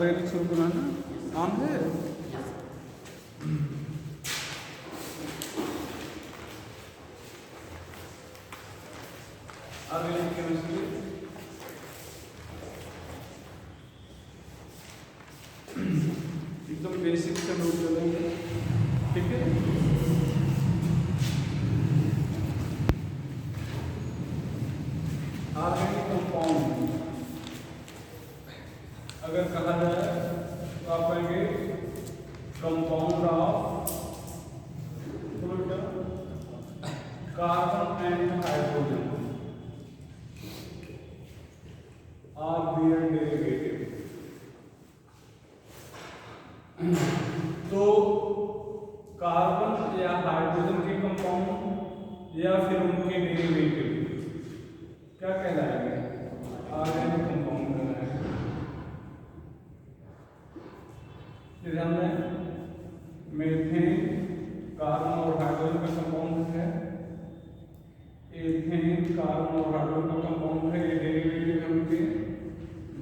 Organic शुरू कराना नाम है। ऑर्गेनिक केमिस्ट्री एकदम बेसिक से नोट करेंगे, ठीक है। ऑर्गेनिक कंपाउंड अगर कहा जाए तो आप कहेंगे compound of carbon and hydrogen और देयर डेरिवेटिव। तो कार्बन या हाइड्रोजन के कंपाउंड या फिर उनके डेरिवेटिव क्या कहलाएंगे? ऑर्गेनिक कंपाउंड कहलाएंगे। ध्यान दें, मीथेन कार्बन और हाइड्रोजन का कंपाउंड है, एथेन कार्बन और हाइड्रोजन का कंपाउंड है। ये डेरिवेटिव है उनके,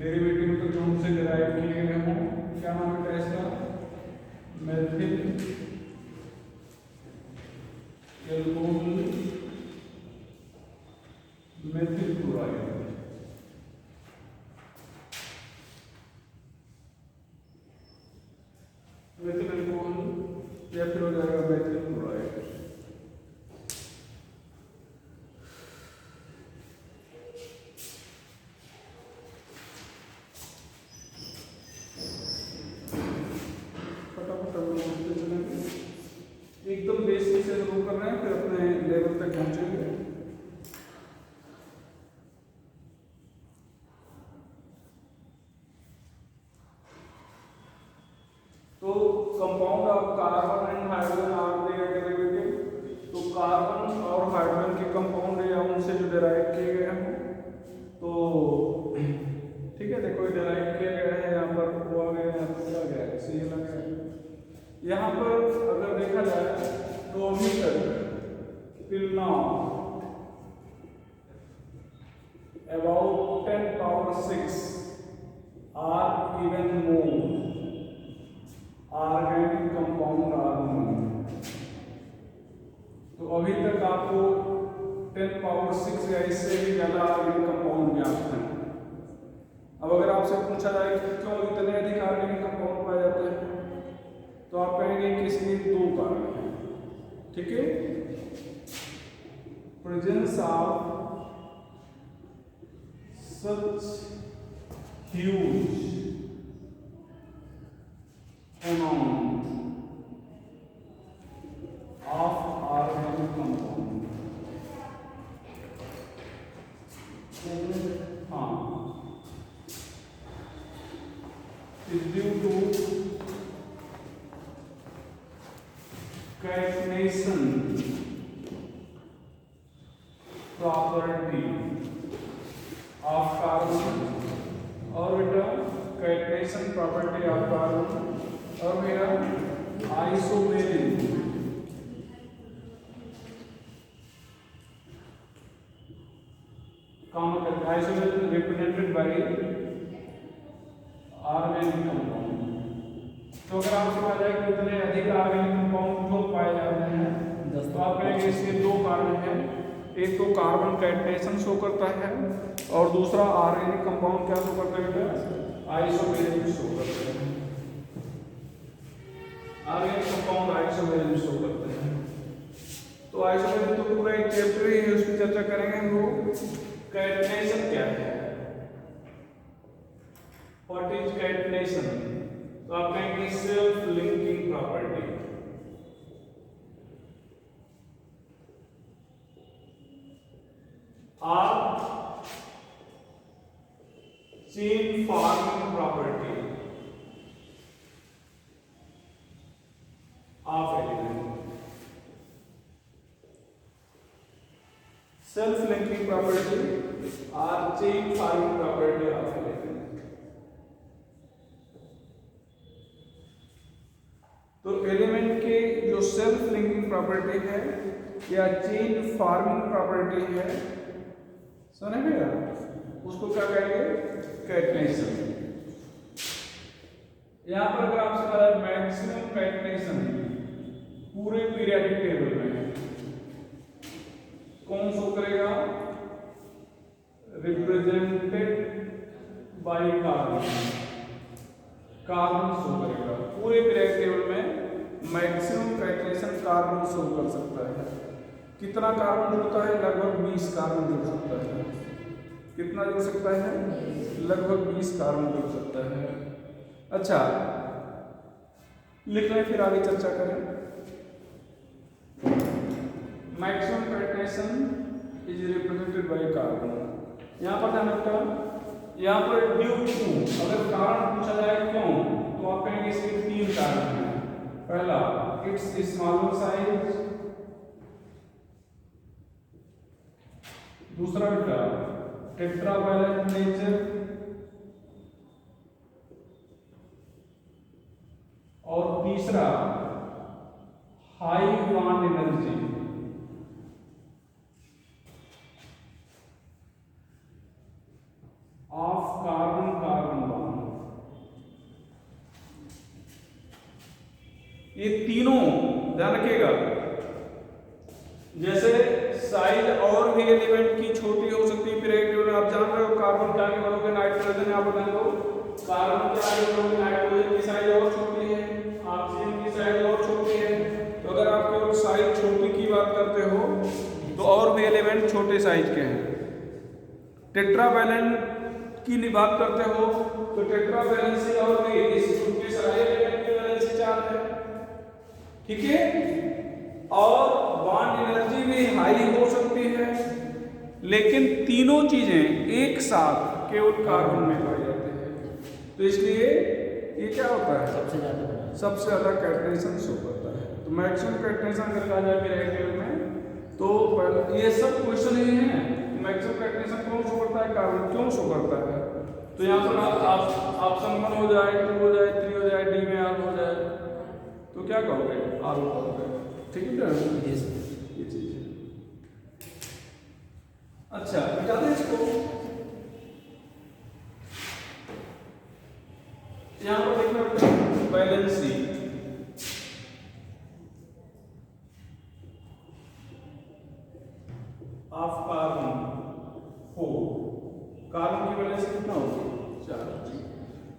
डेरिवेटिव तो जो उनसे डिराइव किए गए हों, क्या नाम है इसका? Methyl alcohol methyl chloride. Methyl alcohol या फिर हो जाएगा मेथिल क्लोराइड। एकदम बेसिक से शुरू कर रहे हैं, फिर अपने लेवल तक पहुंचेंगे। तो compound of carbon and hydrogen are their derivative. तो कार्बन और हाइड्रोजन के कंपाउंड या उनसे जो डिराइव किए गए हैं, तो ठीक है, देखो डिराइव किया गया है, यहाँ पर वो आ गया, यहाँ पर क्या गया है, सी लगा है। यहाँ पर अगर देखा जाए तो अभी तक till now about 10 power 6 are even more organic compound are known. तो अभी तक आपको 10 पावर 6 या इससे भी ज़्यादा ऑर्गेनिक कंपाउंड ज्ञात हैं। अब अगर आपसे पूछा जाए कि क्यों इतने अधिक ऑर्गेनिक कंपाउंड पाए जाते हैं, तो आप कहेंगे कि इसके दो कारण हैं, ठीक है। Presence of such huge amount of organic compound, is due to catenation property of carbon और बेटा catenation property of carbon और मेरा आइसोमेरिन काम करता है। आइसोमेरिन रिप्रेजेंटेड बाय ऑर्गेनिक कंपाउंड। तो अगर आपसे कहा जाए कि इतने अधिक ऑर्गेनिक कंपाउंड क्यों पाए जाते हैं, तो आप कहेंगे इसके दो कारण हैं। एक तो कार्बन कैटनेशन शो करता है और दूसरा ऑर्गेनिक कंपाउंड क्या शो करता है? आइसोमेरिन शो करता है। ऑर्गेनिक कंपाउंड आइसोमेरिन शो करते हैं। तो आइसोमेरिन तो पूरा एक चैप्टर ही है, उसकी चर्चा करेंगे हम लोग। कैटनेशन क्या है? What is catenation? तो आप कहेंगे सेल्फ लिंकिंग प्रॉपर्टी। आप chain forming property of element। self linking property or chain forming property of element। तो एलिमेंट के जो सेल्फ लिंकिंग प्रॉपर्टी है या चेन फॉर्मिंग प्रॉपर्टी है, सुने भैया, उसको क्या कहेंगे? कैटनेशन। यहाँ पर अगर आपसे कहा जाए मैक्सिमम कैटेनेशन पूरे पीरियोडिक टेबल में कौन शो करेगा, represented by carbon, carbon show करेगा। पूरे पीरियोडिक टेबल में मैक्सिमम कैटेनेशन कार्बन शो कर सकता है। कितना कार्बन जुड़ता है, लगभग 20 कार्बन जुड़ सकता है। कितना जुड़ सकता है, लगभग 20 कार्बन जुड़ सकता है। अच्छा, लिख लें फिर आगे चर्चा करें। Maximum catenation is represented by carbon. यहाँ पर ध्यान रखना, यहाँ पर ड्यू टू अगर कारण पूछा जाए क्यों, तो आप कहेंगे इसके 3 कारण हैं। पहला, इट्स स्मॉलर साइज। दूसरा बेटा टेट्रावैलेंट नेचर, और तीसरा high bond energy. Of carbon carbon bond. ये तीनों ध्यान रखिएगा। जैसे साइज और भी एलिमेंट की छोटी हो सकती है पीरियोडिक में, आप जान रहे हो कार्बन के आगे बढ़ोगे नाइट्रोजन, यहाँ पर ध्यान दो, कार्बन के आगे बढ़ोगे नाइट्रोजन की साइज और छोटी है, ऑक्सीजन की साइज और छोटी है। तो अगर आप केवल साइज छोटी की बात करते हो तो और भी एलिमेंट छोटे साइज के हैं। टेट्रावैलेंट की बात करते हो तो टेट्रावैलेंसी और भी इस ग्रुप के सारे एलिमेंट की वैलेंसी 4 है, ठीक है। और बॉन्ड एनर्जी भी हाई हो सकती है, लेकिन तीनों चीजें एक साथ केवल कार्बन में पाई जाती है। तो इसलिए ये क्या होता है, सबसे ज्यादा कैटेनेशन शो करता है। तो मैक्सिमम कैटेनेशन अगर कहा जाए पीरियोडिक में, तो ये सब क्वेश्चन ही है। मैक्सिमम कैटेनेशन कौन शो करता है, कार्बन क्यों शो करता है। तो यहाँ पर आप ऑप्शन 1 हो जाए, 2 हो जाए, 3 हो जाए, डी में आर हो जाए, तो क्या कहोगे, आर कहोगे, ठीक है। ये चीज है। अच्छा, मिटा दें इसको। यहाँ पर देखना वैलेंसी, ऑफ कार्बन 4, कार्बन की वैलेंसी कितना होगी, 4।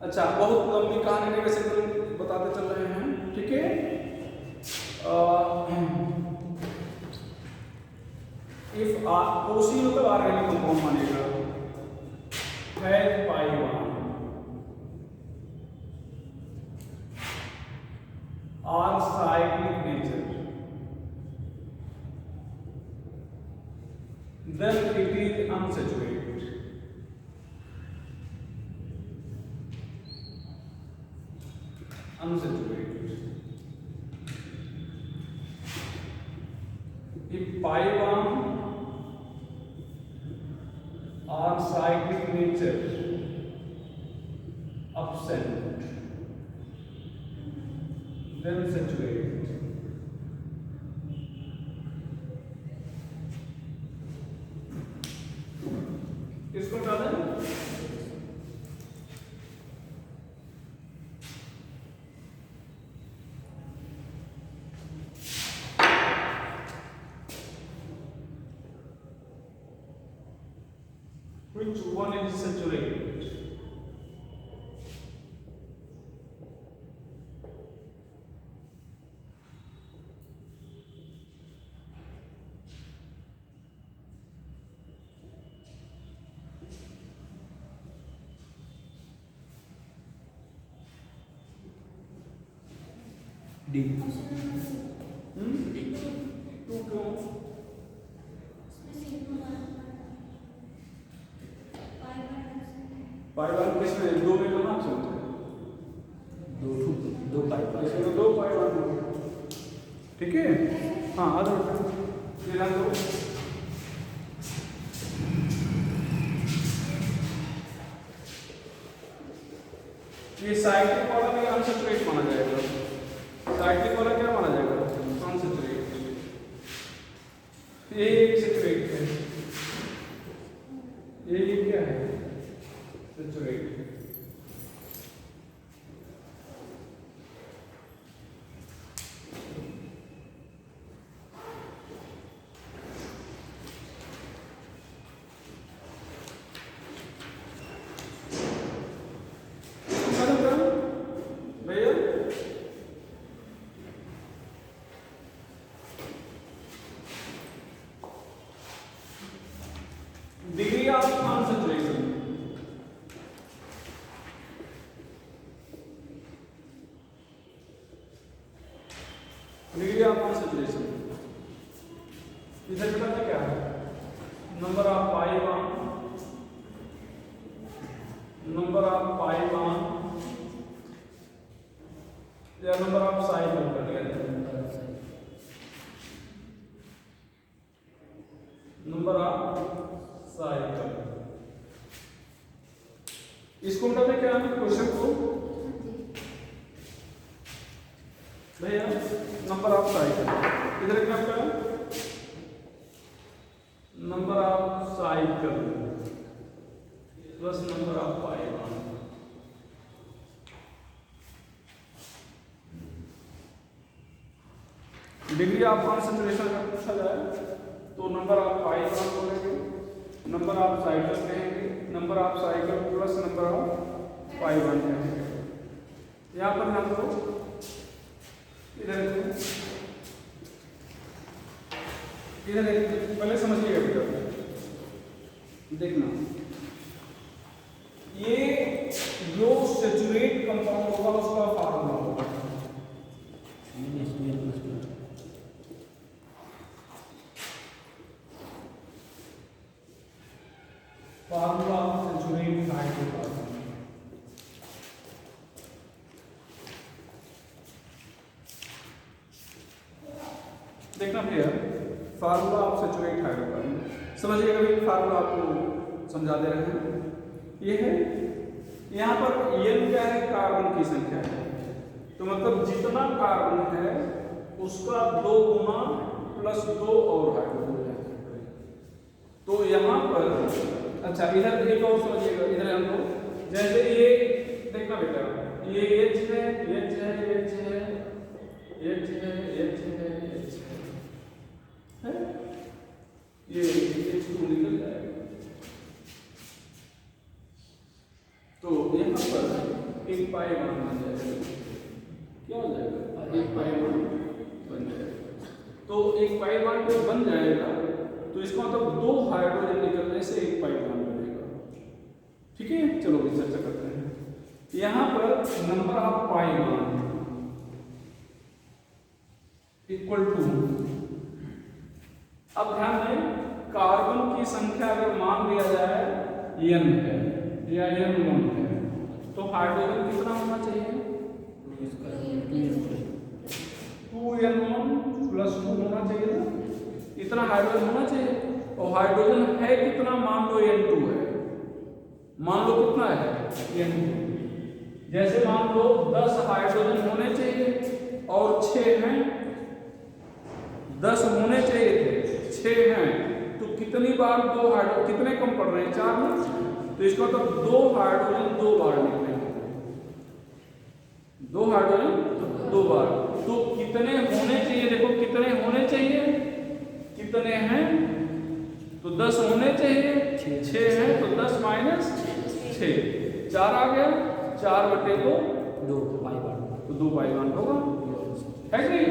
अच्छा, बहुत लंबी कहानी है, वैसे बताते चल रहे हैं, ठीक है। इफ ओसी मतलब ऑर्गेनिक कंपाउंड मानेगा, हैज पाई बॉन्ड और cyclic nature, then it is unsaturated. Unsaturated. If pi bond or cyclic nature absent, then saturated. इसको क्या है, which one is saturated? D. Two क्यों? पाई किसमें, 2 में कहाँ से होते हैं, 2 पाई, इसमें 2 पाई, ठीक है। हाँ, आ जाओ, ये ध्यान दो। ये साइक्लिक वाला भी अनसैचुरेटेड माना जाएगा, साइक्लिक वाला क्या माना जाएगा, अनसैचुरेटेड। ये एक सैचुरेटेड है, ये क्या है, सैचुरेटेड। डिग्री ऑफ कॉन्सेंट्रेशन इधर बताना क्या है, number of pi bond, number of pi bond या नंबर ऑफ साइकिल कर लिया जाए, नंबर ऑफ साइकिल। इसको बताते क्या है क्वेश्चन को भैया, नंबर ऑफ साइकिल इधर क्या होता है, number of cycle plus number of pi bond. Degree of concentration अगर पूछा जाए तो नंबर ऑफ पाई बॉन्ड बोलेंगे, नंबर ऑफ साइकिल कहेंगे, number of cycle plus number of pi bond कहेंगे। यहाँ पर हम लोग इधर पहले समझिएगा बेटा, देखना ये जो सैचुरेट कंपाउंड होगा उसका फार्मूला होगा, फार्मूला ऑफ सैचुरेट हाइड्रोकार्बन। देखना भैया, फार्मूला ऑफ सैचुरेट हाइड्रोकार्बन समझिएगा, भी फार्मूला आपको समझा दे रहे हैं। ये है यहाँ पर n क्या है, कार्बन की संख्या है, तो मतलब जितना कार्बन है उसका 2 गुना प्लस 2 और हाइड्रोजन है। तो यहाँ पर अच्छा इधर एक और समझिएगा, इधर हम लोग जैसे ये देखना बेटा, ये H है, H है, H है, H है, H है, ये H2 निकल जाएगा। तो यहाँ पर एक पाई बॉन्ड बन जाएगा, क्या हो जाएगा, एक पाई बॉन्ड बन जाएगा। तो एक पाई बॉन्ड जब बन जाएगा तो इसका मतलब 2 हाइड्रोजन निकलने से एक पाई बॉन्ड बनेगा। ठीक है, चलो भी चर्चा करते हैं। यहाँ पर number of pi bond equal to, अब ध्यान दें कार्बन की संख्या अगर मान लिया जाए n है या n1 है तो हाइड्रोजन कितना होना चाहिए, 2n1 प्लस 2 होना चाहिए ना, इतना हाइड्रोजन होना चाहिए। और हाइड्रोजन है कितना, मान लो n2 है, मान लो कितना है n2, जैसे मान लो 10 हाइड्रोजन होने चाहिए और 6 हैं, 10 होने चाहिए थे 6 हैं, तो कितनी बार 2 हाइड्रोजन, कितने कम पड़ रहे हैं, 4 ना, तो इसका मतलब 2 हाइड्रोजन 2 बार निकलेंगे, 2 हाइड्रोजन 2 बार। तो कितने होने चाहिए, देखो कितने होने चाहिए, कितने हैं, तो 10 होने चाहिए, 6 हैं, तो 10 माइनस 6 4 आ गया, 4/2 2 पाई बॉन्ड, तो 2 पाई बॉन्ड होगा, है कि नहीं।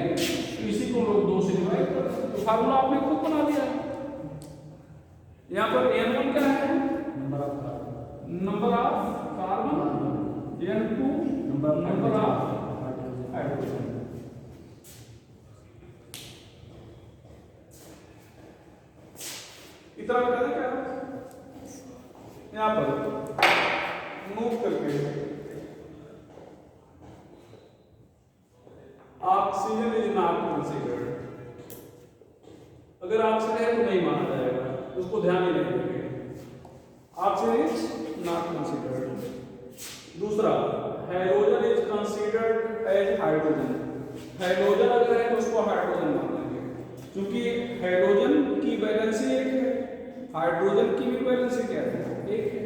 इसी को लोग 2 से डिवाइड कर, तो फार्मूला आपने खुद बना दिया। यहाँ पर n1 क्या है, number of carbon, n2 number of hydrogen. इतना बता दें क्या, यहाँ पर मूव करके ऑक्सीजन इज नॉट कंसीडर्ड, अगर ऑक्सीजन है तो नहीं माना जाएगा, उसको ध्यान ही नहीं देंगे, ऑक्सीजन इज नॉट कंसीडर्ड। दूसरा, hydrogen is considered as hydrogen, hydrogen अगर है तो उसको हाइड्रोजन मान लेंगे, क्योंकि हाइड्रोजन की वैलेंसी 1 है, हाइड्रोजन की भी वैलेंसी क्या है, 1 है।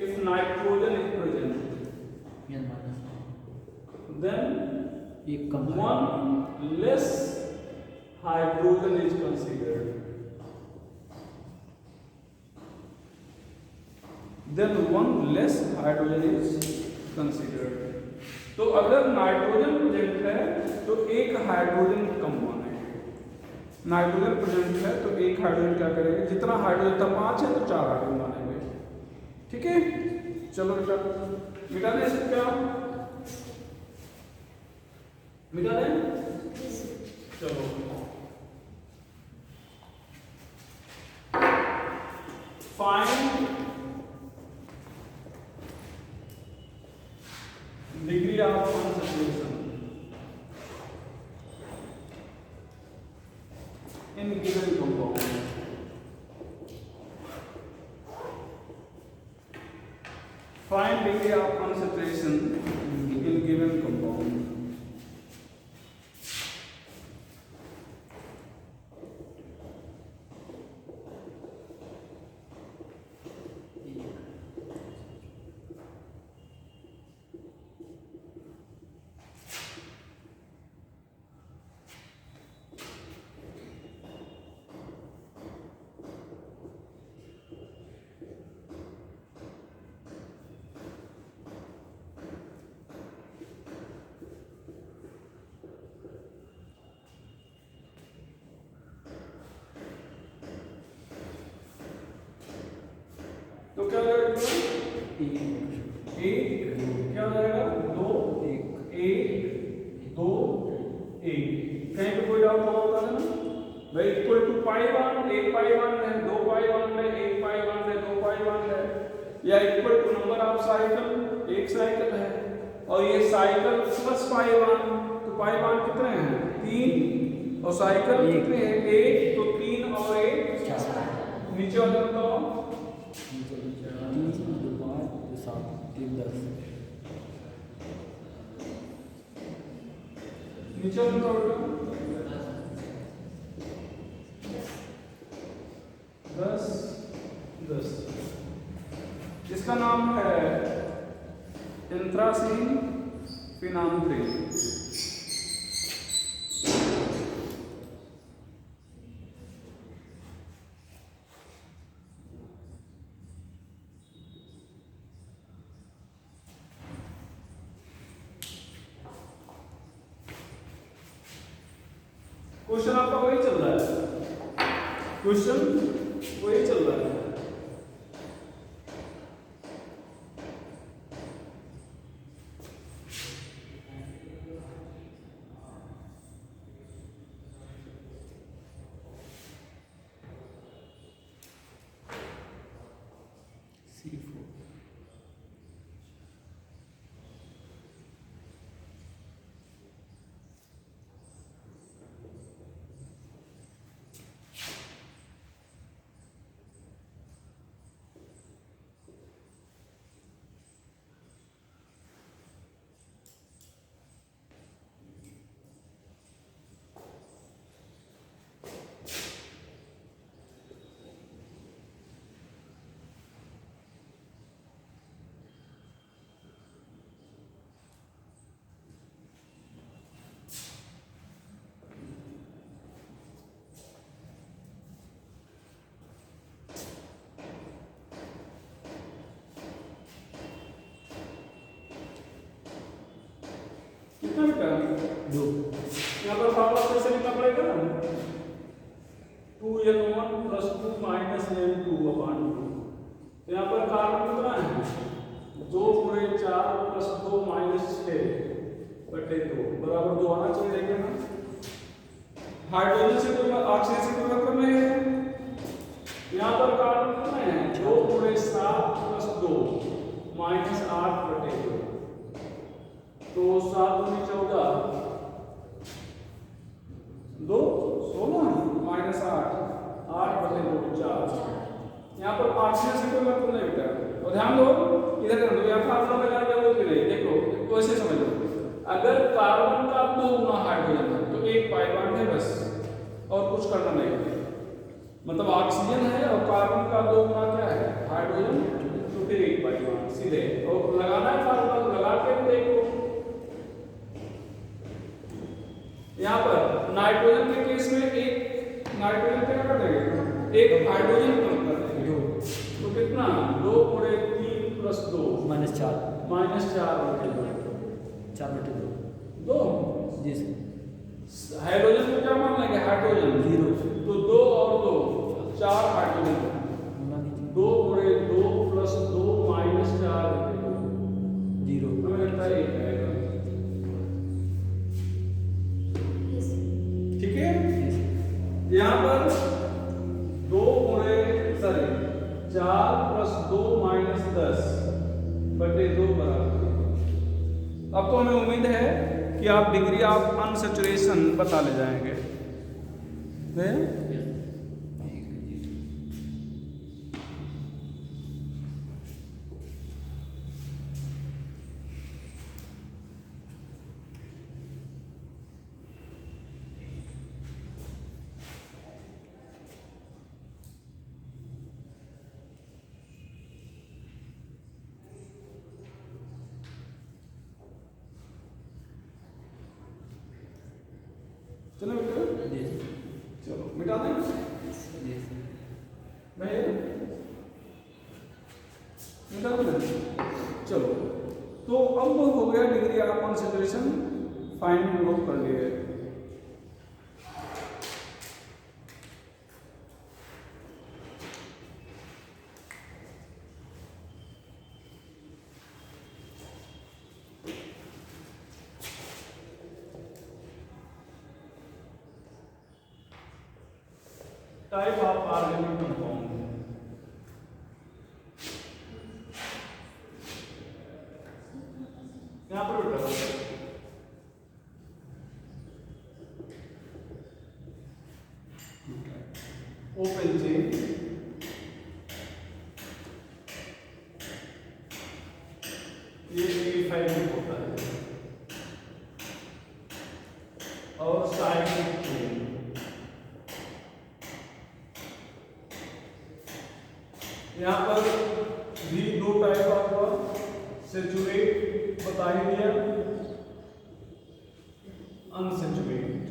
If nitrogen is present then one less hydrogen is considered, then one less hydrogen is considered। तो अगर नाइट्रोजन प्रेजेंट है तो एक हाइड्रोजन कम मानेंगे, नाइट्रोजन प्रेजेंट है तो एक हाइड्रोजन क्या करेंगे, जितना हाइड्रोजन था 5 है तो 4 हाइड्रोजन मानेंगे। ठीक है, चलो बेटा मिटाने से क्या, मिटा दें? चलो find degree of unsaturation in given compound. Find degree of concentration in given compound. तो क्या हो जाएगा? एक क्या हो जाएगा? दो एक दो एक। कहीं पे कोई डाउट होगा ना भाई? इक्वल टू पाई वन, एक पाई वन है, दो पाई वन है, एक पाई वन है, दो पाई वन है, या equal to number of cycle, एक साइकिल है, और ये साइकिल प्लस पाई वन, तो पाई वन कितने हैं? तीन, और साइकिल कितने हैं? एक, तो तीन और एक नीचे वाले बताओ। 3 10 नीचे वाले बताओ 10 10। इसका नाम है एंथ्रासीन फिनाम्थ्रिन। क्वेश्चन आपका वही चल रहा है, क्वेश्चन वही चल रहा है। C4 कितना बेटा? 2 यहाँ पर फॉर्मूला कैसे लिखना पड़ेगा? 2n1 + 2 - n2/2। तो यहाँ पर कार्बन कितना है? 2 × 4 + 2 - 6/2 बराबर 2 आना चाहिए। देखिए ना, हाइड्रोजन से कोई ऑक्सीजन से कोई मतलब नहीं है। यहाँ पर कार्बन कितना है? 2 × 7 + 2 - 8/2। तो 7 × 14 2 16 -8 8/2 4। यहाँ पर ऑक्सीजन से कोई मतलब नहीं बेटा। और ध्यान दो, इधर ध्यान दो, यहाँ फार्मूला लगाने की जरूरत भी नहीं। देखो वैसे समझ लो, अगर कार्बन का 2 गुना हाइड्रोजन है तो 1 पाई बॉन्ड है बस, और कुछ करना नहीं। मतलब ऑक्सीजन है और कार्बन का 2 गुना क्या है? हाइड्रोजन, तो फिर 1 पाई बॉन्ड सीधे। और लगाना है फार्मूला तो लगा के भी देखो। यहाँ पर नाइट्रोजन के केस में एक नाइट्रोजन क्या कर देंगे? एक हाइड्रोजन कम कर देंगे। तो कितना? 2 × 3 + 2 -4 -4/2 4/2 2। जी सर। हाइड्रोजन को क्या मान लेंगे? हाइड्रोजन 0। तो 2 और 2 4 हाइड्रोजन। 2 × 2 + 2 -4/2 0। हमें लगता है 1 आएगा। अब तो हमें उम्मीद है कि आप डिग्री ऑफ अनसैचुरेशन बता ले जाएंगे। चलो बेटा, चलो मिटा दें भाई, मिटा दें। चलो, तो अब हो गया डिग्री ऑफ कॉन्सेंट्रेशन फाइंड, हम लोग कर लिए। टाइप ऑफ ऑर्गेनिक कंपाउंड, यहां पर बेटा ओपन चेन, ये फाइव होता है, और साइक्लिक चेन, यहाँ पर भी दो टाइप ऑफ सैचुरेट बता ही दिया, अनसैचुरेट।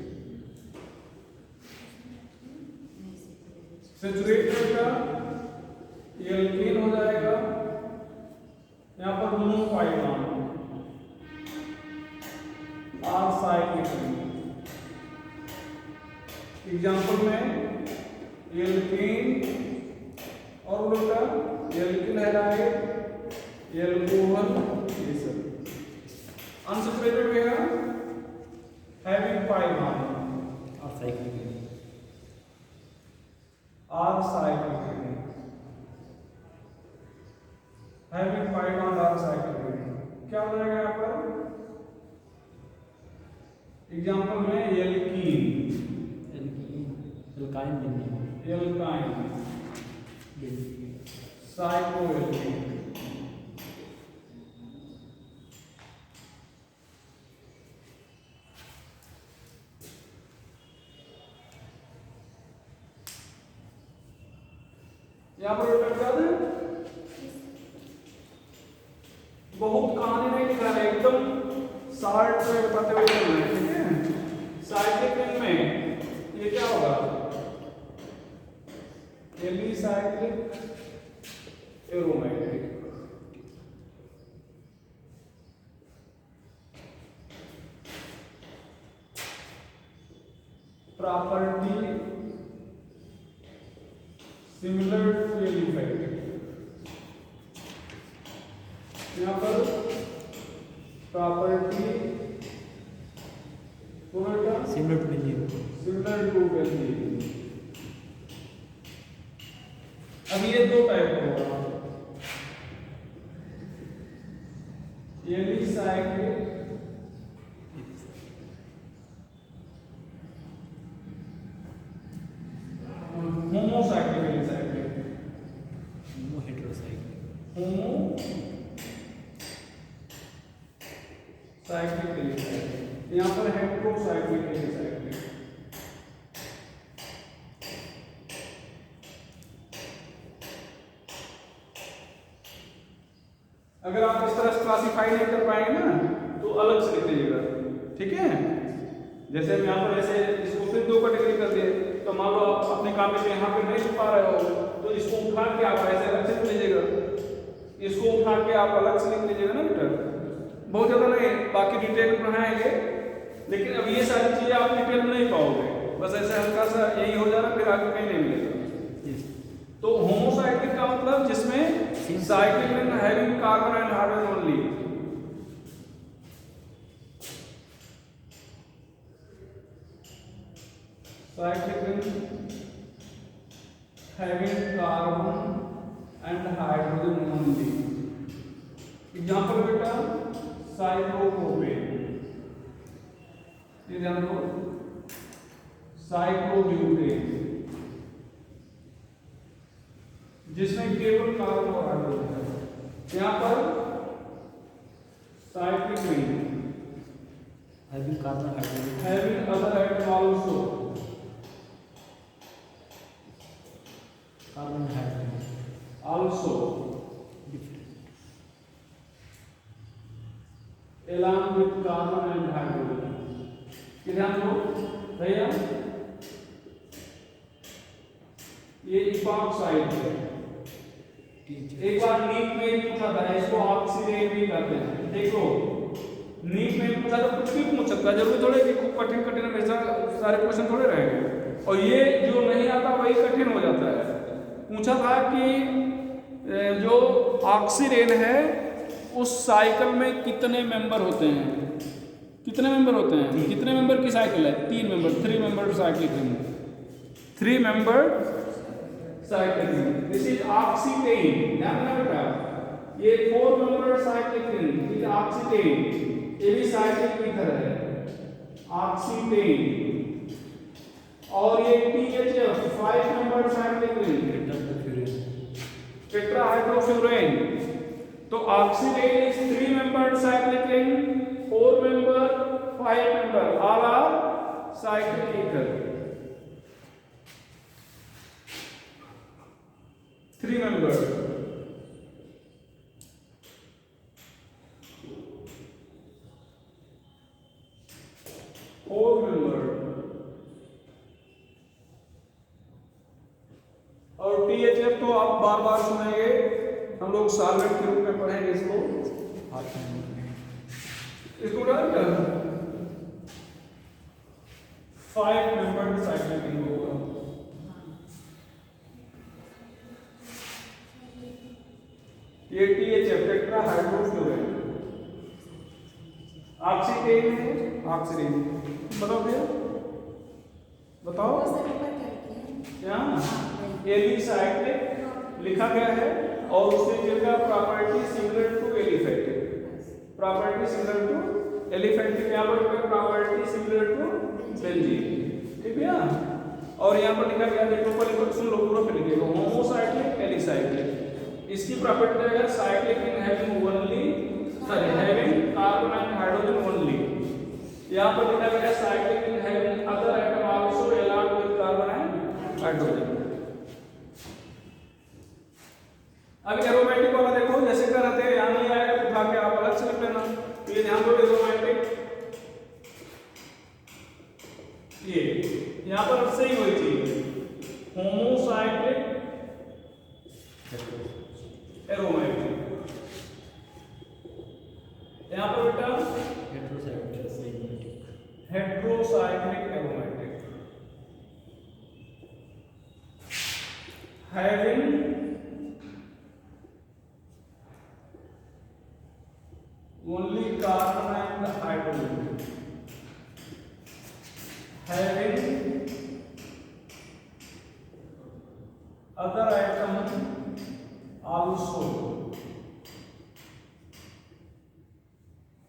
सैचुरेट का ये एल्केन हो जाएगा, यहाँ पर मोनोफाइलॉन और साइक्लिक। एग्जांपल में एल्केन और बेटा एल्किल हैलाइड, एल्कोहल, ये सब। अनसैचुरेटेड क्या है? हैविंग पाई बॉन्ड और साइक्लिक और साइक्लिक, हैविंग पाई बॉन्ड और साइक्लिक। क्या हो जाएगा यहाँ पर? एग्जांपल में एल्कीन, एल्काइन बिंदु, एल्काइन, साइक्लोएल्कीन। यहां पर बेटा याद है, बहुत कहानी नहीं लिखा है, एकदम शार्ट पे बताते हुए चलना है, ठीक है। साइक्लिक में ये क्या होगा? Alicyclic aromatic, property similar to aliphatic. यहाँ पर property similar to benzene, similar to benzene. अब ये दो टाइप होगा, alicyclic homocyclic, alicyclic, heterocyclic, cyclic alicyclic. यहाँ पर हेटेरोसाइक्लिक एलिसाइक्लिक। अगर आप इस तरह क्लासिफाई नहीं कर पाएंगे ना तो अलग से लिख लीजिएगा, ठीक है। जैसे हम यहाँ पर ऐसे इसको फिर दो कैटेगरी कर दिए, तो मान लो आप अपने कॉपी में यहाँ पे नहीं लिख पा रहे हो तो इसको उठा के आप ऐसे अलग से लिख लीजिएगा, इसको उठा के आप अलग से लिख लीजिएगा ना बेटा। बहुत ज़्यादा नहीं, बाकी डिटेल में पढ़ाएंगे, लेकिन अब ये सारी चीज़ें आप डिटेल में नहीं पाओगे, बस ऐसे हल्का सा यही हो जाना, फिर आगे कहीं नहीं मिलेगा। तो होमोसाइक्लिक का मतलब जिसमें cyclic having carbon and hydrogen only, cyclic having carbon and hydrogen only। Example बेटा साइक्लोप्रोपेन, ये ध्यान दो, साइक्लोब्यूटेन, जिसमें केवल कार्बन और हाइड्रोजन है। यहां पर cyclic ring, having carbon hydrogen, having other atom also, carbon hydrogen, also different, along with carbon and hydrogen। ये ध्यान दो भैया, ये इपॉक्साइड है। एक बार नीट में पूछा था, इसको ऑक्सीडेट भी कहते हैं। देखो नीट में पूछा तो कुछ भी पूछ सकता है, जरूरी थोड़े कि खूब कठिन कठिन हमेशा सारे क्वेश्चन थोड़े रहेंगे, और ये जो नहीं आता वही कठिन हो जाता है। पूछा था कि जो ऑक्सीडेन है उस साइकिल में कितने मेंबर होते हैं, कितने मेंबर होते हैं, कितने मेंबर की साइकिल है, 3 member, 3 member cycle, 3 member cycle. This is oxetane, ध्यान रखना बेटा, ये 4 मेंबर साइकिल, ऑक्सीडेन, ये भी साइकिल की तरह है, ऑक्सीडेन। और ये THF 5 मेंबर साइकिल, टेट्राहाइड्रोफ्यूरेन। तो oxetane is 3 member cyclic ring, 4 member, 5 member, all are cyclic ether, 3 member. और THF तो आप बार बार सुनेंगे, हम लोग सॉल्वेंट के रूप में पढ़ेंगे इसको, इसको डाल क्या 5 मेंबर साइक्लिक रिंग होगा। ये THF टेट्राहाइड्रोफ्यूरेन, ऑक्सीडेन है, ऑक्सीडेन। बताओ भैया, बताओ क्या एलिसाइक्लिक लिखा गया है, और उसकी जगह property similar to elephant, property similar to elephant की यहाँ पर प्रॉपर्टी सिमिलर टू बेंजीन, ठीक है। और यहाँ पर लिखा गया, देखो पर सुन लो पूरा, फिर लिखिएगा होमोसाइक्लिक, एलिसाइक्लिक। इसकी प्रॉपर्टी रहेगा cyclic in having only, sorry having carbon and hydrogen only. यहाँ पर लिखा गया cyclic in having other atom also along with carbon and hydrogen. अब एरोमेटिक वाला देखो, जैसे कर रहे थे, यहाँ नहीं आएगा तो उठा के आप अलग से लिख लेना। तो ये ध्यान दो, एरोमेटिक ये यहाँ पर सही हुई थी, होमोसाइक्लिक एरोमेटिक, यहाँ पर बेटा heterocyclic aromatic, having only carbon and hydrogen, having other atom also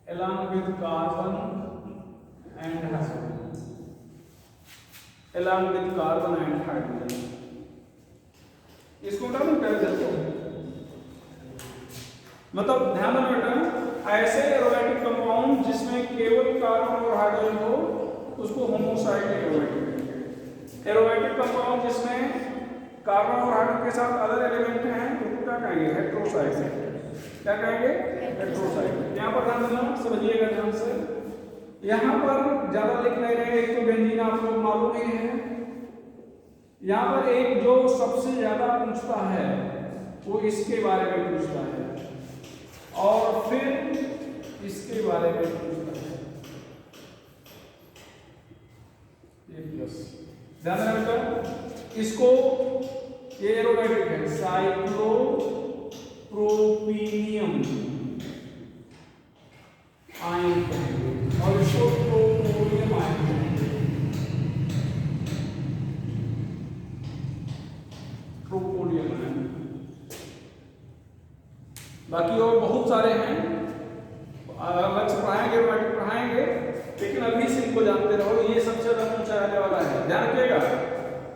along with carbon and hydrogen, along with carbon and hydrogen। इसको उठा लो पहले देखो, मतलब ध्यान में बेटा, ऐसे एरोमेटिक कंपाउंड जिसमें केवल कार्बन और हाइड्रोजन हो उसको होमोसाइक्लिक एरोमेटिक कहेंगे। एरोमेटिक कंपाउंड जिसमें कार्बन और हाइड्रोजन के साथ अदर एलिमेंट हैं तो क्या कहेंगे, हेट्रोसाइक्लिक। क्या कहेंगे, हेट्रोसाइक्लिक। यहाँ पर ध्यान देना, समझिएगा ध्यान से। यहाँ पर ज्यादा लिख नहीं रहे, एक तो बेंजीन आप लोग मालूम ही है। यहाँ पर एक जो सबसे ज्यादा पूछता है वो इसके बारे में पूछता है, और फिर इसके बारे में पूछता है, ये प्लस। ध्यान रखना इसको, ये एरोमेटिक है, साइक्लोप्रोपीनियम आयन कहेंगे, और इसको प्रोपोलियम आयन कहेंगे, प्रोपोलियम आयन। बाकी और बहुत सारे हैं, अलग से पढ़ाएंगे, एरोमेटिक पढ़ाएंगे, लेकिन अभी से इनको जानते रहो। ये सबसे ज्यादा पूछा जाने वाला है, ध्यान रखिएगा।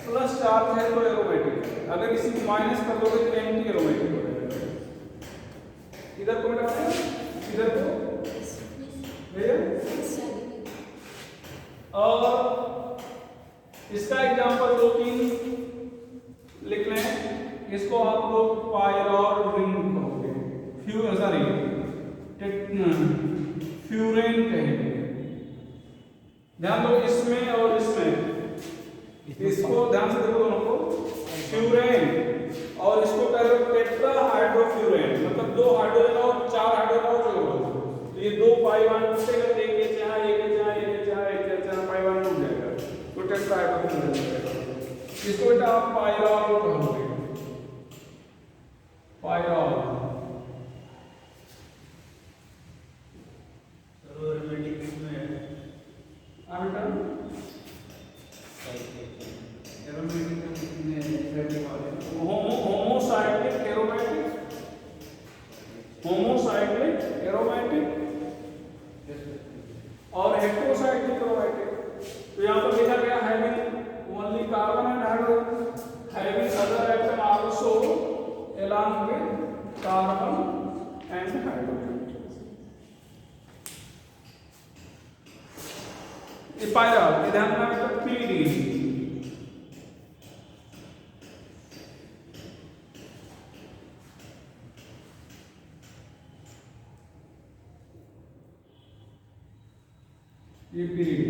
प्लस चार्ज है तो एरोमेटिक है, अगर इसी को माइनस कर दोगे तो एंटी एरोमेटिक हो जाएगा। इधर को मिटा है, इधर को भैया। और इसका एग्जांपल 2-3 लिख लें। इसको आप लोग पायरॉल रिंग कहोगे, फ्यूरेन कहेंगे। ध्यान दो इसमें और इसमें, इसको ध्यान से देखो दोनों को, फ्यूरेन और इसको कह रहे हो टेट्रा हाइड्रोफ्यूरेन, मतलब 2 हाइड्रोजन और 4 हाइड्रोजन जोड़ो तो ये 2 पाई बॉन्ड टूटेगा, एक H यहाँ, एक H यहाँ, एक H यहाँ, एक H यहाँ, पाई बॉन्ड टूट जाएगा तो टेट्रा हाइड्रोफ्यूरेन हो जाएगा। इसको बेटा आप पायरॉल कहोगे, pyrrole. Homocyclic aromatic, homocyclic aromatic और हेटेरोसाइक्लिक एरोमेटिक। तो यहाँ पर लिखा गया having only carbon and hydrogen, having other atom also along with carbon and hydrogen। Pyrrole ध्यान में पीडी, ये पीडी।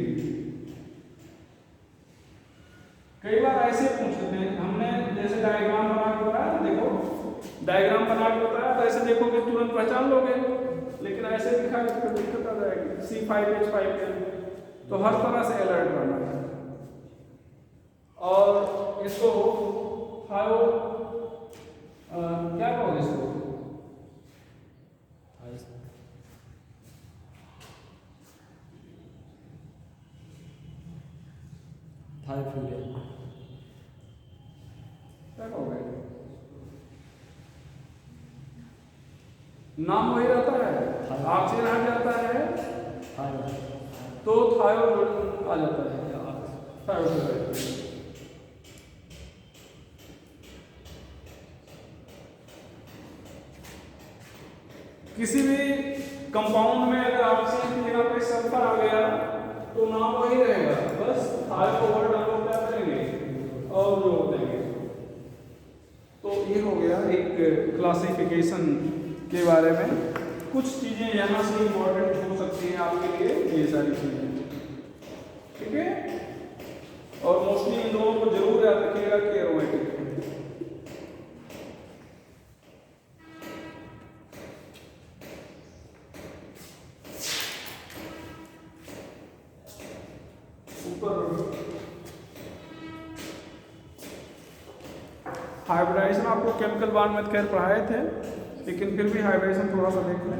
कई बार ऐसे पूछते हैं, हमने जैसे डायग्राम बना के बताया ना, देखो डायग्राम बना के बताया तो ऐसे देखोगे तुरंत पहचान लोगे, लेकिन ऐसे दिखा तो दिक्कत आ जाएगी। C5H5 तो हर तरह से अलर्ट रहना है। और इसको क्या कहोगे इसको, क्या कहोगे? नाम वही रहता है, ऑक्सीजन हट जाता है तो थायरोइड आ जाता है, थायरोइड। किसी भी कंपाउंड में अगर ऑक्सीजन की जगह पे सल्फर आ गया तो नाम वही रहेगा, बस थायरोइड हम लोग क्या करेंगे और जोड़ देंगे। तो ये हो गया एक क्लासिफिकेशन के बारे में। कुछ चीजें यहाँ से इम्पोर्टेंट हो सकती हैं आपके लिए, ये सारी चीजें, ठीक है। और मोस्टली इन दोनों को जरूर याद रखिएगा कि एरोमेटिक है। हाइब्रिडाइजेशन आपको केमिकल बॉन्ड में खैर पढ़ाए थे, लेकिन फिर भी हाइब्रिडाइजेशन थोड़ा सा देख लें।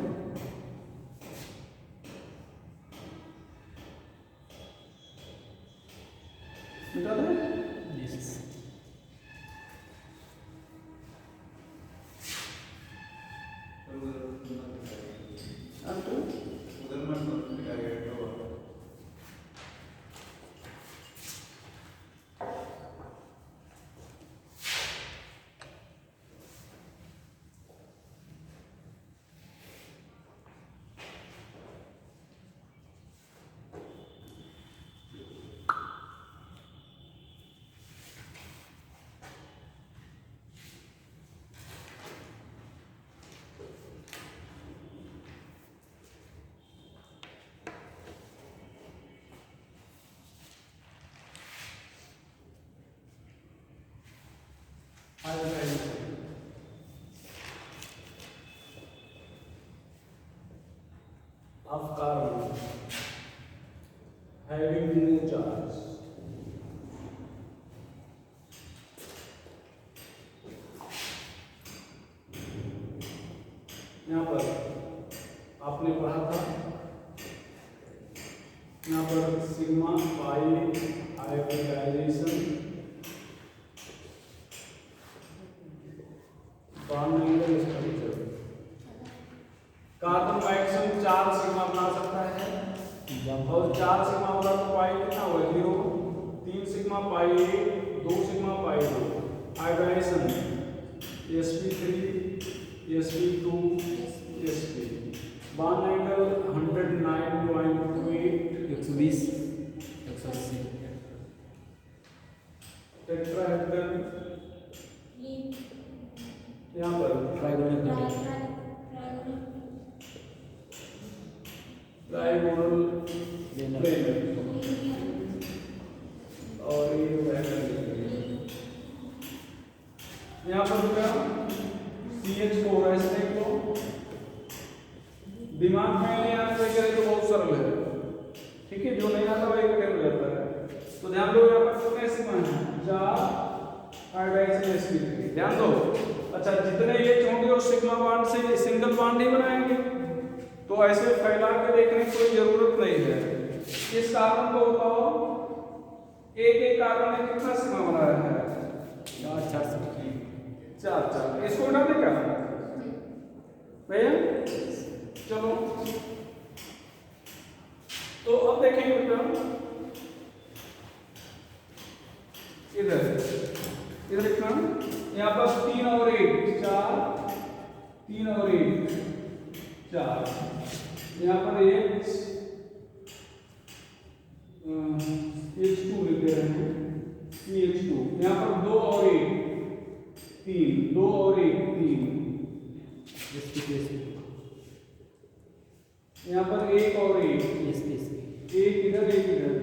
of carbon having no charge. यहाँ पर आपने पढ़ा था, यहाँ पर sigma pi hybridization bond angle structure, carbon dioxide hydrogen 4 sigma बना सकता है, और 4 सिग्मा होगा तो पाई कितना होगा 0, 3 sigma pi 1, 2 sigma pi 2। Hybridization sp3 sp2 sp, bond angle 109.8, 120 180 tetrahedral यहाँ पर ट्राइगोनल ट्राइगोनल प्लेन, और ये यहाँ पर क्या CH4 ऐसे देख लो, दिमाग में नहीं आता करें तो बहुत सरल है, ठीक है, जो नहीं आता वही कठिन हो जाता है। तो ध्यान दो यहाँ पर कितने सिग्मा है 4, हाइड्रोजन sp3, ध्यान दो। अच्छा, जितने ये होंगे वो सिग्मा बॉन्ड से सिंगल बॉन्ड ही बनाएंगे, तो ऐसे फैला के देखने की कोई जरूरत नहीं है। इस कार्बन को बताओ, एक कार्बन में कितना सिग्मा बनाया है 4, इसको उठा दे क्या भैया, चलो। तो अब देखेंगे बेटा, इधर लिखना, यहाँ पर 3 और 1 4, 3 और 1 4, यहाँ पर H2 लिख दे रहे हैं, CH2, यहाँ पर 2 और 1 3, 2 और 1 3, यहाँ पर 1 और 1 एक इधर एक इधर,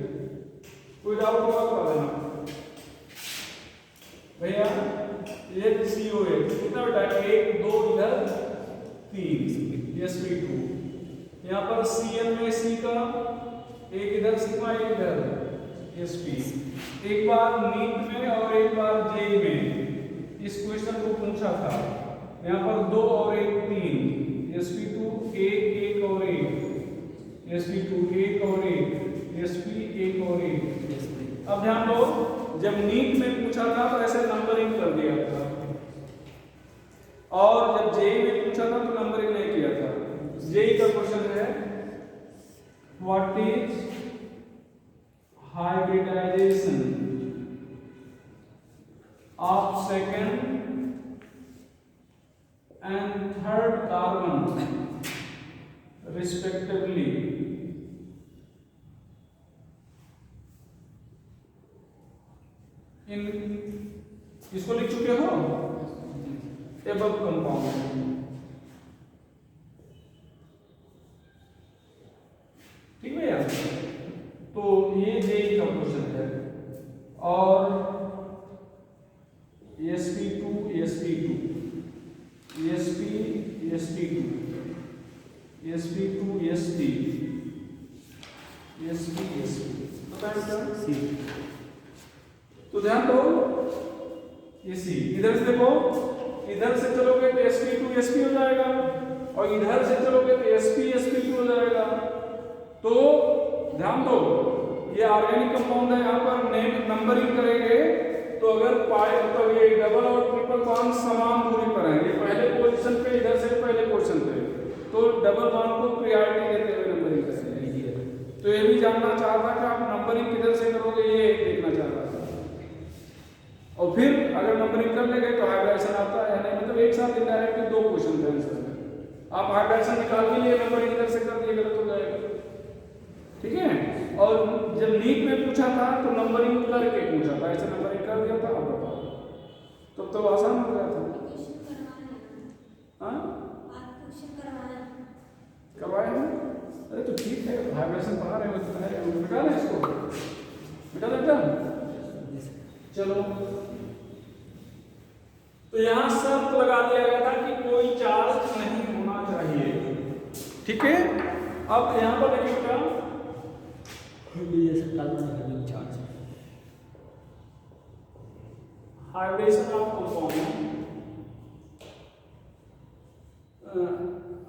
कोई डाउट होगा तो बता देना भैया। HCOH कितना बेटा 1 2 इधर 3 sp2, यहाँ पर Cl में C का एक इधर सिग्मा एक इधर sp। एक बार नीट में और एक बार जेई में इस क्वेश्चन को पूछा था, यहाँ पर 2 और 1 3 sp2 1 और 1 sp2 1 और 1 sp 1 और 1। अब ध्यान दो, जब नीट में पूछा था तो ऐसे नंबरिंग कर दिया था, और जब जेई में पूछा था तो नंबरिंग नहीं किया था। जेई का क्वेश्चन है what is hybridization of second and third carbon respectively in, इसको लिख चुके हो एबव कंपाउंड, ठीक है यार। तो ये जेई का क्वेश्चन है, और sp2 sp2 sp sp2 sp2 sp sp sp, पता है। तो ध्यान दो, ये सी, इधर से देखो, इधर से चलोगे तो sp2 sp हो जाएगा, और इधर से चलोगे तो sp sp2 हो जाएगा। तो ध्यान दो, ये ऑर्गेनिक कंपाउंड है, यहाँ पर नेम नंबरिंग करेंगे तो अगर पाए तो ये डबल और ट्रिपल बॉन्ड समान दूरी पर है, ये पहले पोजीशन पे, इधर से पहले पोजीशन पे, तो डबल बॉन्ड को प्रायोरिटी देते हुए नंबरिंग करेंगे। तो ये भी जानना चाह रहा कि आप नंबरिंग किधर से करोगे, ये देखना चाह रहा था। और फिर अगर नंबरिंग कर लेंगे तो हाइब्रिडाइजेशन आता है, नहीं मतलब एक साथ इनडायरेक्टली 2 क्वेश्चन थे आंसर में, आप हाइब्रिडाइजेशन निकाल के लिए नंबरिंग इधर से कर दिए गलत हो जाएगा, ठीक है। और जब नीट में पूछा था तो नंबरिंग करके पूछा था, ऐसे नंबरिंग कर दिया था, आप बताओ तो आसान हो गया था। हाँ करवाए हैं, अरे तो ठीक है, हाइब्रिडेशन पढ़ा रहे हो तो है, मिटा लें इसको, मिटा देता। चलो, तो यहाँ शर्त लगा दिया गया था कि कोई चार्ज नहीं होना चाहिए, ठीक है। अब यहाँ पर देखिए क्या charge hybridization of compound,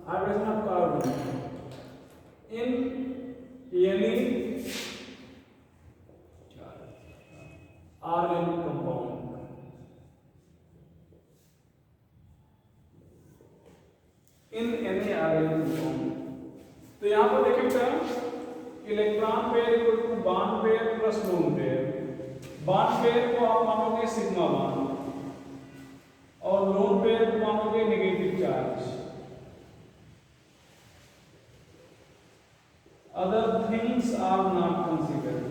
hybridization of carbon in any organic compound, in any organic compound तो यहाँ पर देखिए बेटा, electron pair equal to bond pair plus lone pair. Bond pair को आप मानोगे सिग्मा बॉन्ड और लोन पेयर को मानोगे negative charge. Other things are not considered.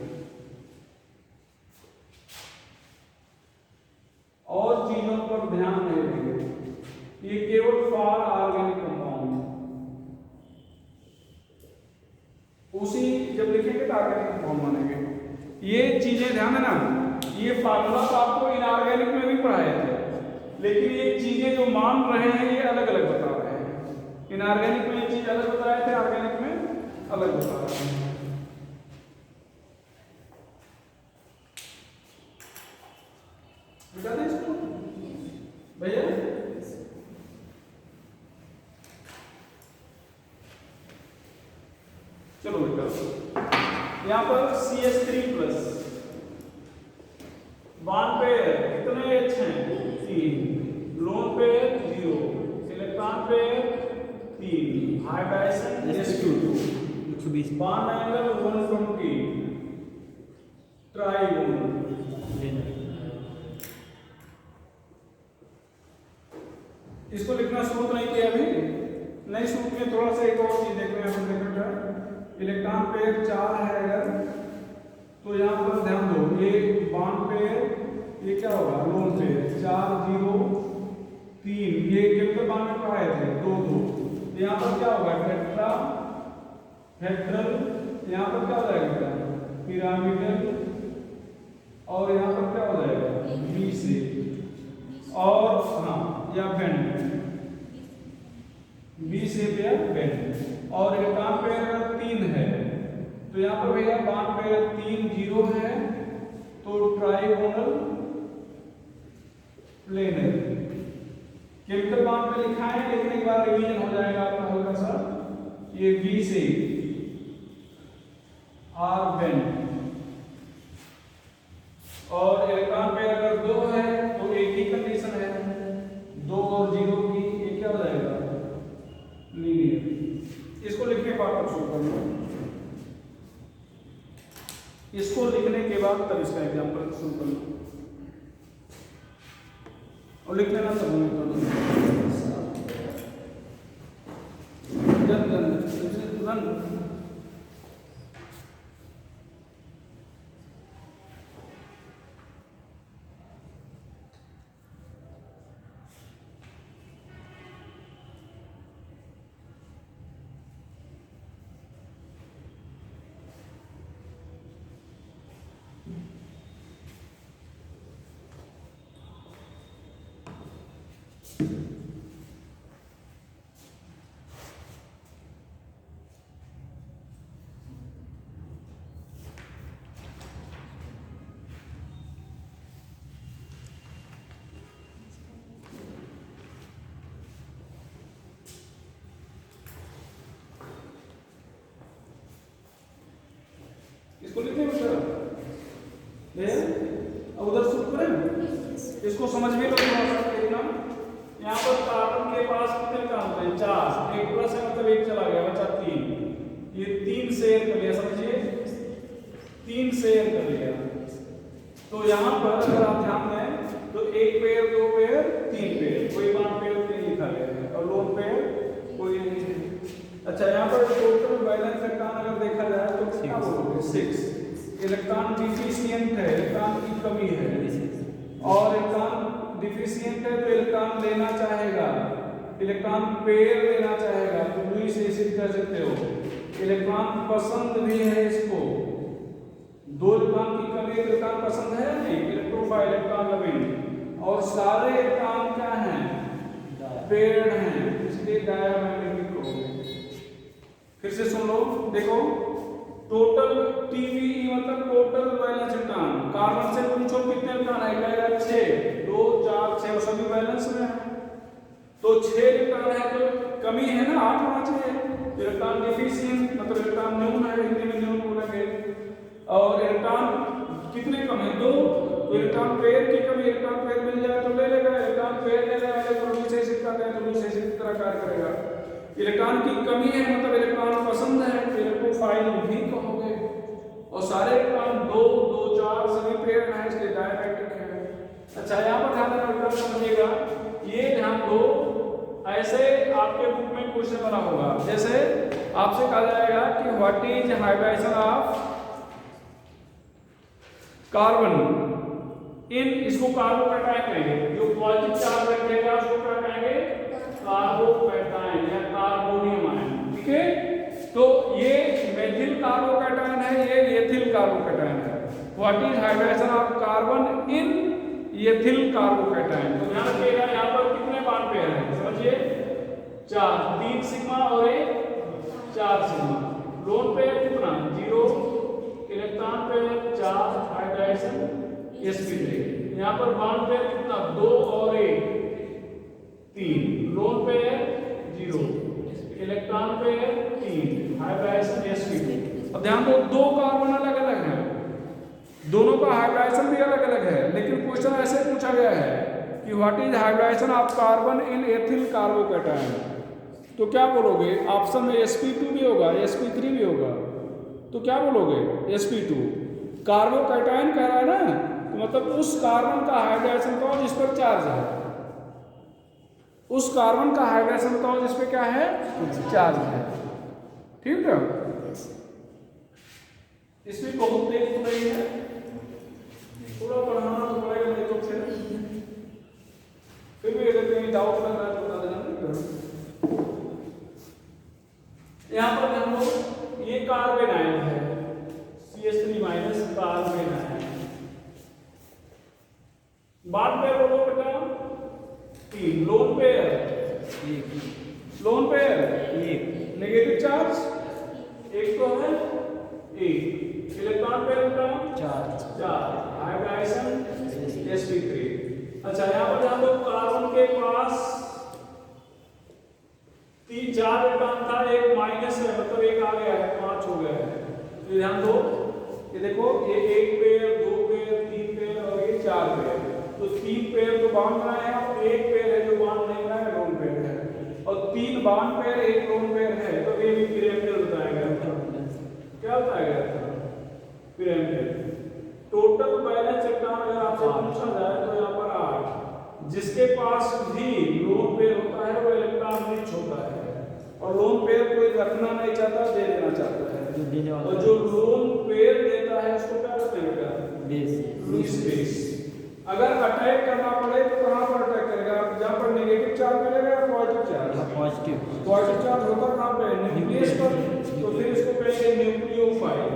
और चीजों पर ध्यान नहीं देंगे, ये केवल फॉर ऑर्गेनिक कंपाउंड। उसी जब लिखेंगे तो ऑर्गेनिक कंपाउंड मानेंगे। ये चीजें ध्यान देना, ये फार्मूला तो आपको इनऑर्गेनिक में भी पढ़ाए थे, लेकिन ये चीजें जो मान रहे हैं ये अलग अलग बता रहे हैं। इनऑर्गेनिक में ये चीज अलग बताए थे, ऑर्गेनिक में अलग बता रहे हैं। बता दें इसको भैया। चलो बेटा, यहाँ पर CH3+ बॉन्ड पेयर कितने H हैं? 3। Lone pair 0, electron pair 3, hybridization sq2, 120 bond angle 120, trigonal. इसको लिखना शुरू तो नहीं किया अभी, नहीं शुरू किया। थोड़ा सा एक और चीज देखते हैं, देखो इलेक्ट्रॉन पेयर 4 है अगर, तो यहाँ पर ध्यान दो, ये बॉन्ड पेयर, ये क्या होगा? लोन पेयर 4 0 3, ये केमिकल बॉन्ड में पाए थे 2 2, तो यहाँ पर क्या होगा? टेट्रा हेड्रल, यहाँ पर क्या हो जाएगा? पिरामिडल, और यहाँ पर क्या हो जाएगा? बी से, और हाँ या बेंड, बी से या बेंड। और इलेक्ट्रॉन पेयर अगर 3 है तो यहाँ पर भैया बॉन्ड पेयर 3 0 है, तो ट्राइगोनल प्लेनर। केमिकल बॉन्ड पे लिखा है, लेकिन एक बार रिवीजन हो जाएगा आपका हल्का सा। ये बी से आर बेंड, और इलेक्ट्रॉन पेयर अगर 2 है तो एक ही कंडीशन है, 2 और 0 की, ये क्या हो जाएगा? लीनियर। इसको लिखने के बाद शुरू कर लो, इसको लिखने के बाद तब इसका एग्जांपल शुरू कर लो, और लिख लेना सब इसको लिखने में सर अब उधर शुरू करें। इसको समझ में लो थोड़ा सा देखना। यहाँ पर कार्बन के पास कितने काम होते हैं? 4, एक प्लस है मतलब एक चला गया, बचा 3। ये 3 शेयर कर लिया, समझिए 3 शेयर कर लिया। तो यहाँ पर अगर आप ध्यान दें तो 1 पेयर 2 पेयर 3 पेयर, कोई बॉन्ड पेयर नहीं लिखा गया है, और लोन पेयर कोई नहीं है। अच्छा, यहाँ पर टोटल वैलेंस इलेक्ट्रॉन अगर देखा जाए तो कितना बोलोगे? 6। इलेक्ट्रॉन डिफिशिएंट है, इलेक्ट्रॉन की कमी है, और इलेक्ट्रॉन डिफिशिएंट है तो इलेक्ट्रॉन लेना चाहेगा, इलेक्ट्रॉन पेयर लेना चाहेगा, तो लुईस एसिड कह सकते हो। इलेक्ट्रॉन पसंद भी है इसको, 2 इलेक्ट्रॉन की कमी, इलेक्ट्रॉन पसंद है नहीं, इलेक्ट्रोफाइल, इलेक्ट्रॉन लविंग, और सारे इलेक्ट्रॉन क्या हैं? पेयर्ड हैं, इसलिए डायमैग्नेटिक हो गए। फिर से सुन लो, देखो टोटल TVE मतलब टोटल वैलेंस इलेक्ट्रॉन। कार्बन से पूछो कितने इलेक्ट्रॉन है, कहेगा 6, 2 4 6, और सभी वैलेंस में है, तो 6 इलेक्ट्रॉन है तो कमी है ना, 8 होना चाहिए। इलेक्ट्रॉन डिफिशिएंट मतलब इलेक्ट्रॉन न्यून है, हिंदी में न्यून बोलेंगे। और इलेक्ट्रॉन कितने कम है? 2, तो इलेक्ट्रॉन पेयर की कमी, इलेक्ट्रॉन पेयर मिल जाए तो ले लेगा, इलेक्ट्रॉन पेयर ले लेगा तो लुईस एसिड का है तो लुईस एसिड की तरह कार्य करेगा। इलेक्ट्रॉन की कमी है मतलब इलेक्ट्रॉन पसंद है, आपसे कहा जाएगा कि what is hybridization of carbon in, इसको कार्बोकैटायन कहेंगे। जो पॉजिटिव चार्ज रखेगा उसको क्या कहेंगे? कार्बोकैटायन या कार्बोनियम आयन। ठीक है, तो ये मेथिल कार्बोकैटायन है, ये एथिल कार्बोकैटायन है। What is hybridization of carbon in ethyl carbocation. तो ध्यान रखिएगा यहाँ पर कितने बॉन्ड पेयर हैं, समझिए 4, 3 सिग्मा और एक 4 सिग्मा। लोन पेयर कितना 0, इलेक्ट्रॉन पेयर 4, हाइब्रिडाइजेशन sp3। यहाँ पर बॉन्ड पेयर कितना 2 और 1 3, lone pair 0, electron pair 3, hybridization sp3। अब ध्यान दो, 2 कार्बन अलग अलग हैं, दोनों का हाइब्रिडाइजेशन भी अलग अलग है, लेकिन क्वेश्चन ऐसे पूछा गया है कि what is hybridization of carbon in ethyl carbocation. तो क्या बोलोगे? ऑप्शन में sp2 भी होगा, sp3 भी होगा, तो क्या बोलोगे? sp2। कार्बोकैटायन कह रहा है ना, तो मतलब उस कार्बन का हाइब्रिडाइजेशन कहो जिस पर चार्ज है, उस कार्बन का हाइब्रिडेशन कहो जिस पे क्या है? चार्ज है। ठीक है, इसमें बहुत तेज हो रही है, थोड़ा पढ़ाना तो पड़ेगा, नहीं तो फिर भी अगर कहीं डाउट लग रहा है तो बता देना। यहाँ पर हम लोग ये कार्बन आयन है CH3- कार्बन आयन। बात पेयर बोलो बेटा 3, lone pair 1, lone pair 1, negative charge 1 तो है 1, इलेक्ट्रॉन पेयर का 4, हाइब्रिडाइजेशन sp3। अच्छा, यहाँ पर हम लोग कार्बन के पास 3-4 इलेक्ट्रॉन था, एक माइनस है, मतलब एक आ गया है, 5 हो गया है। तो ध्यान दो, ये देखो, ये 1 पेयर 2 पेयर 3 पेयर और ये 4 पेयर। तो 3 पेयर तो बॉन्ड बनाए हैं और 1 पेयर है जो बॉन्ड नहीं बनाया, लोन पेयर है। और 3 बॉन्ड पेयर 1 लोन पेयर है, तो ये भी पिरामिडल बताया गया। क्या बताया गया था? पिरामिडल। टोटल बैलेंस इलेक्ट्रॉन अगर आपसे पूछा जाए तो यहाँ पर 8, जिसके पास भी लोन पेयर होता है वो इलेक्ट्रॉन रिच होता है, और लोन पेयर कोई रखना नहीं चाहता, दे देना चाहता है। और जो लोन पेयर देता है उसको क्या कहते हैं? Lewis base. अगर अटैक करना पड़े तो कहाँ पर अटैक करेगा? जहाँ पर नेगेटिव चार्ज मिलेगा या पॉजिटिव चार्ज? पॉजिटिव चार्ज होता कहाँ पे? न्यूक्लियस पर। तो फिर इसको कहेंगे न्यूक्लियोफाइल।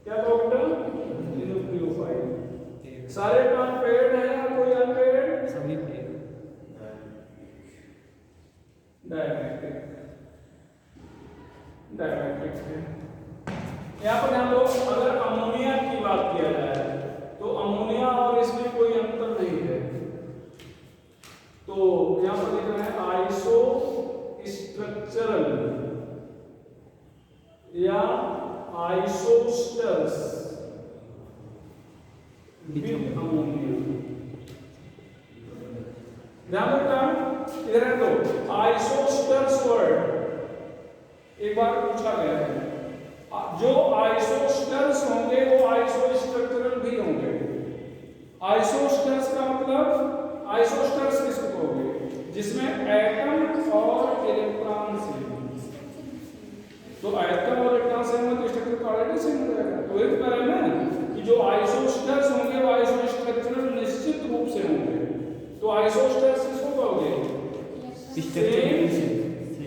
क्या कहोगे? न्यूक्लियोफाइल। सारे इलेक्ट्रॉन पेयर्ड है या कोई अनपेयर्ड? सभी पेयर। डायमेट्रिक है। यहाँ पर हम लोग अगर अमोनिया की बात किया जाए तो अमोनिया और इसमें कोई अंतर नहीं है। तो यहाँ पर लिख रहे हैं आइसो स्ट्रक्चरल या आइसोस्टर्स विद अमोनिया। ध्यान रखना, इधर है तो आइसोस्टर्स वर्ड एक बार पूछा गया है। जो आइसोस्टर्स होंगे वो आइसोस्ट्रक्चरल भी होंगे। आइसोस्टर्स का मतलब, आइसोस्टर्स किसको कहोगे? जिसमें एटम और इलेक्ट्रॉन सेम। तो एटम और इलेक्ट्रॉन सेम हो तो स्ट्रक्चर तो ऑलरेडी सेम हो जाएगा। तो एक कह रहे हैं ना कि जो आइसोस्टर्स होंगे वो आइसोस्ट्रक्चरल निश्चित रूप से होंगे। तो आइसोस्टर्स किसको कहोगे?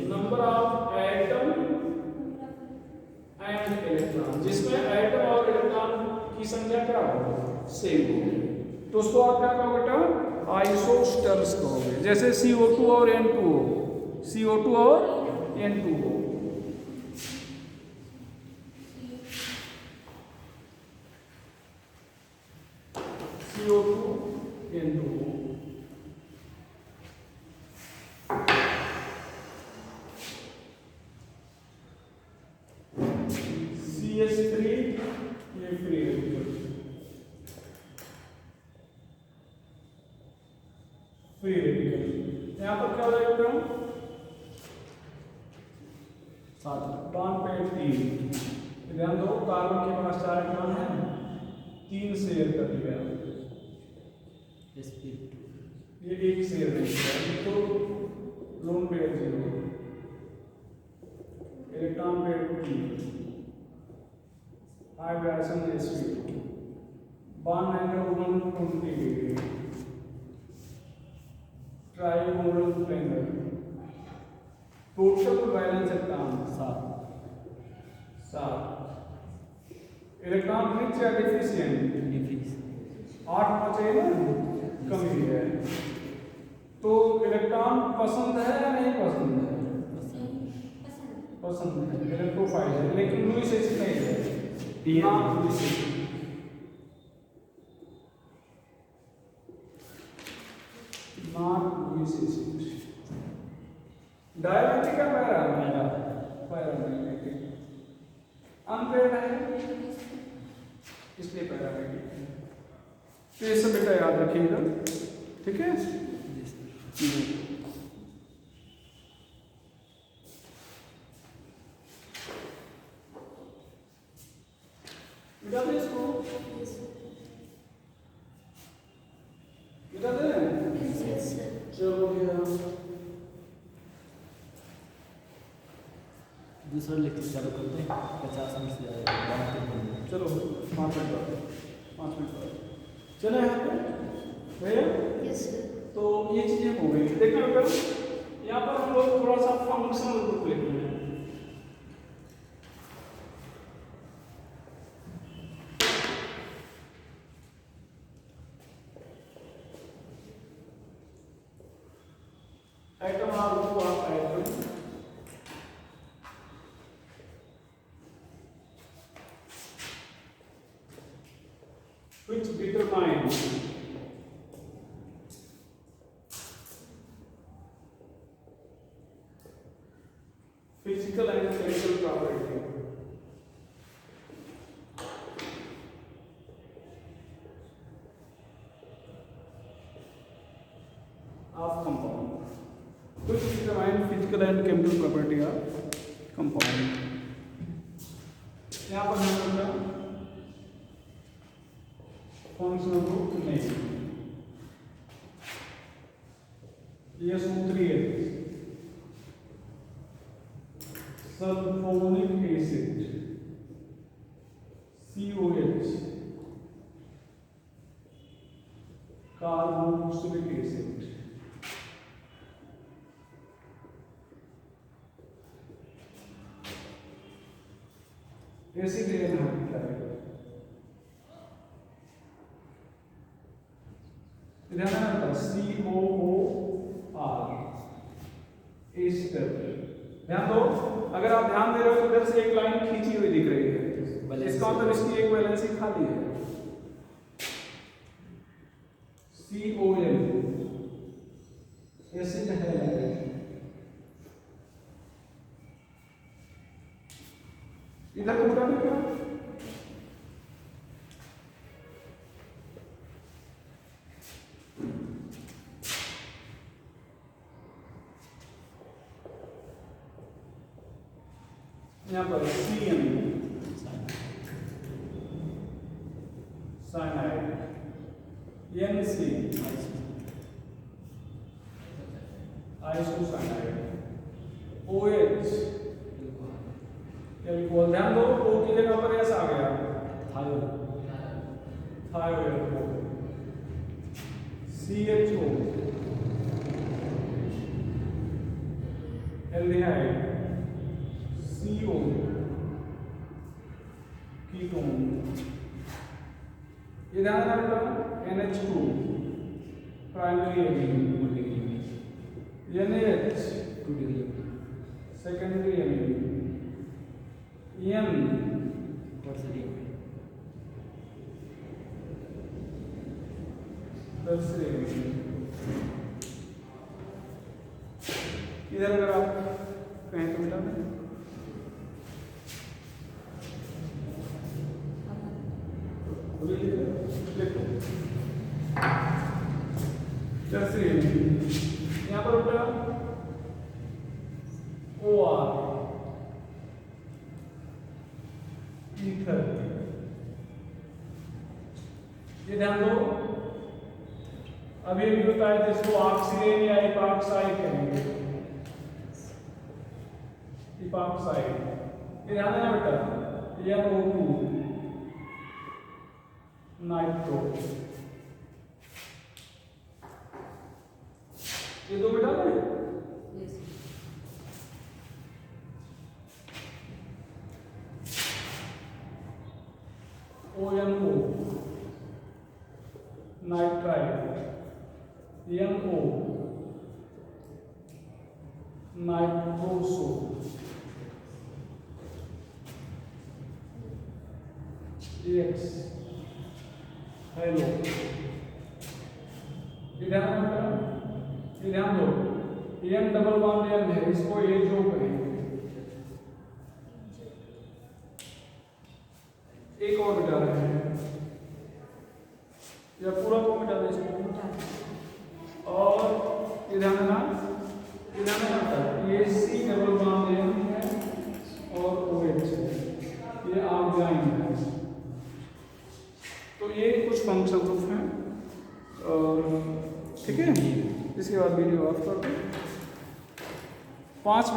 Number of atom and electron, जिसमें एटम और इलेक्ट्रॉन की संख्या क्या होगी? सेम होगी। तो उसको आप क्या कहोगे? टर्म आइसोस्टर्स कहोगे। जैसे CO2 और N2 हो, CO2 और N2 हो। CO2 N2 हो। CH3 ये फ्री रेडिकल, फ्री रेडिकल। यहाँ पर क्या हो जाएगा? Bond pair 3। ध्यान दो, कार्बन के पास 4 इलेक्ट्रॉन है, 3 शेयर कर दिया, ये 1 शेयर नहीं किया, तो lone pair 0। Electron pair two P, hybridization sp2, bond angle 120 degree, trigonal planar, total valence electron 7, electron rich या डिफिशिएंट, डिफीज 8 बचे ना, कमी है। तो इलेक्ट्रॉन पसंद है या नहीं पसंद है? पसंद है, इलेक्ट्रोफाइल है, लेकिन लुईस एसिड नहीं है, non Lewis acid, non Lewis acid. Diamagnetic का पैरामैग्नेटिक, अनपेयर्ड है इसलिए पैरामैग्नेटिक है। तो ये सब बेटा याद रखिएगा, ठीक है। मिटा दे इसको, मिटा दे, चलो भैया। दूसरा लेक्चर चालू करते हैं, 50 मिनट से ज़्यादा। चलो 5 मिनट बाद चलो यहाँ पे भैया। तो ये चीजें हो गई, देखना बेटा यहाँ पर हम लोग थोड़ा सा फंक्शनल ग्रुप लेते हैं। Atom or group of atom, which determine physical and chemical property of compound, which determine physical and chemical property of compound। यहाँ पर हम लोग फंक्शनल ग्रुप नहीं, ये सूत्री है, sulphonic acid COH, carboxylic acid, acid COOR ester. ध्यान दो, अगर आप ध्यान दे रहे हो तो इधर से एक लाइन खींची हुई दिख रही है, इसका मतलब इसकी एक वैलेंसी खाली है। COL एसिड है, इधर को उठा देगा, यहाँ पर CN cyanide, NC isocyanide, OH alcohol. ध्यान दो, O की जगह पर S आ गया, thioalcohol, CHO aldehyde, CO ketone. ये ध्यान रखना, NH2 primary amine, NH secondary amine, N tertiary amine. इधर अगर आप कहें तो मिटा दें, टर्शियरी एमिन। यहाँ पर उठा OR ईथर। ये ध्यान दो, अभी भी बताया जिसको ऑक्सीजन या इपॉक्साइड कहेंगे, इपॉक्साइड। ये ध्यान देना बेटा, NO2 नाइट्रो। ये दो बेटा ना ONO nitride, NO nitroso, X hello. ध्यान दो, N डबल बॉन्ड N है, इसको एजो कहेंगे। एक और मिटा रहे हैं, या पूरा को मिटा दे इसको। और ये ध्यान देना, ये C डबल बॉन्ड N है और OH है, ये आर्गिनाइन है। तो ये कुछ फंक्शन प्रूफ हैं, और ठीक है, इसके बाद वीडियो ऑफ कर दो। 5 मिनट